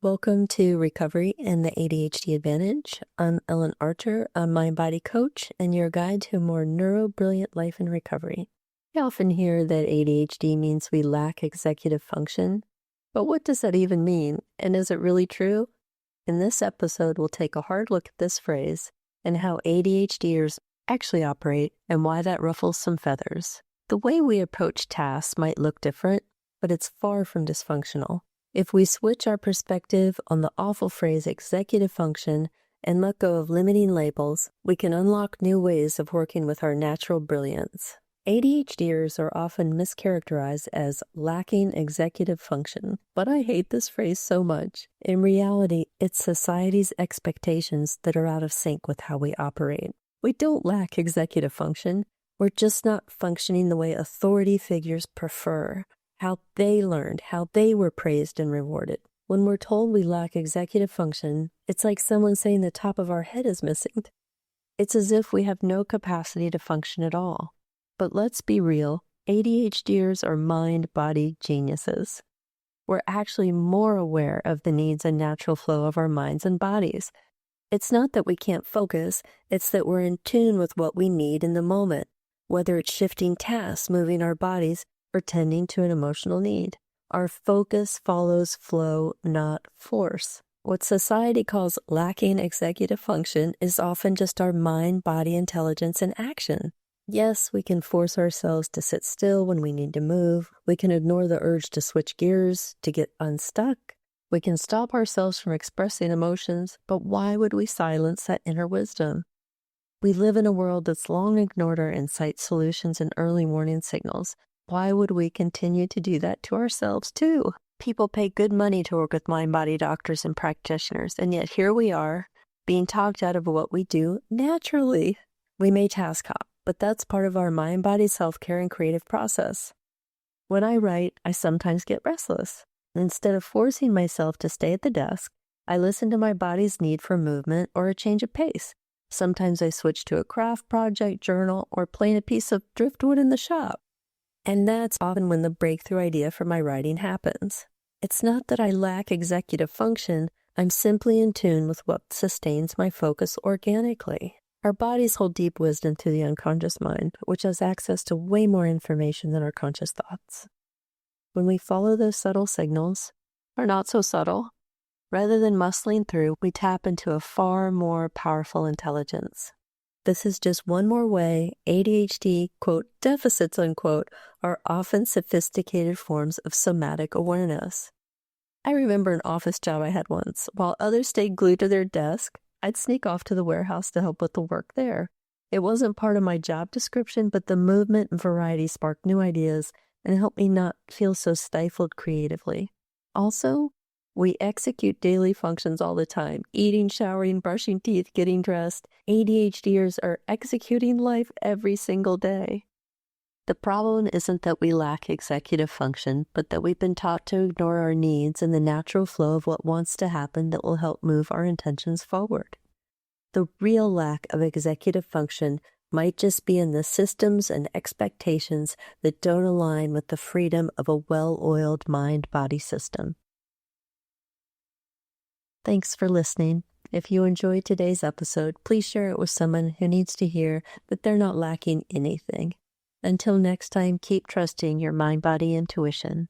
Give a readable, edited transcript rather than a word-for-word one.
Welcome to Recovery and the ADHD Advantage. I'm Ellen Archer, a mind-body coach and your guide to a more neuro-brilliant life in recovery. I often hear that ADHD means we lack executive function, but what does that even mean? And is it really true? In this episode, we'll take a hard look at this phrase and how ADHDers actually operate and why that ruffles some feathers. The way we approach tasks might look different, but it's far from dysfunctional. If we switch our perspective on the awful phrase executive function and let go of limiting labels, we can unlock new ways of working with our natural brilliance. ADHDers are often mischaracterized as lacking executive function, but I hate this phrase so much. In reality, it's society's expectations that are out of sync with how we operate. We don't lack executive function. We're just not functioning the way authority figures prefer. How they learned, how they were praised and rewarded. When we're told we lack executive function, it's like someone saying the top of our head is missing. It's as if we have no capacity to function at all. But let's be real, ADHDers are mind-body geniuses. We're actually more aware of the needs and natural flow of our minds and bodies. It's not that we can't focus, it's that we're in tune with what we need in the moment, whether it's shifting tasks, moving our bodies, or tending to an emotional need. Our focus follows flow, not force. What society calls lacking executive function is often just our mind-body intelligence in action. Yes, we can force ourselves to sit still when we need to move. We can ignore the urge to switch gears, to get unstuck. We can stop ourselves from expressing emotions, but why would we silence that inner wisdom? We live in a world that's long ignored our insight, solutions, and early warning signals. Why would we continue to do that to ourselves, too? People pay good money to work with mind-body doctors and practitioners, and yet here we are, being talked out of what we do naturally. We may task hop, but that's part of our mind-body self-care and creative process. When I write, I sometimes get restless. Instead of forcing myself to stay at the desk, I listen to my body's need for movement or a change of pace. Sometimes I switch to a craft project, journal, or playing a piece of driftwood in the shop. And that's often when the breakthrough idea for my writing happens. It's not that I lack executive function, I'm simply in tune with what sustains my focus organically. Our bodies hold deep wisdom through the unconscious mind, which has access to way more information than our conscious thoughts. When we follow those subtle signals, or not so subtle, rather than muscling through, we tap into a far more powerful intelligence. This is just one more way ADHD, quote, deficits, unquote, are often sophisticated forms of somatic awareness. I remember an office job I had once. While others stayed glued to their desk, I'd sneak off to the warehouse to help with the work there. It wasn't part of my job description, but the movement and variety sparked new ideas and helped me not feel so stifled creatively. Also, we execute daily functions all the time, eating, showering, brushing teeth, getting dressed. ADHDers are executing life every single day. The problem isn't that we lack executive function, but that we've been taught to ignore our needs and the natural flow of what wants to happen that will help move our intentions forward. The real lack of executive function might just be in the systems and expectations that don't align with the freedom of a well-oiled mind-body system. Thanks for listening. If you enjoyed today's episode, please share it with someone who needs to hear that they're not lacking anything. Until next time, keep trusting your mind-body intuition.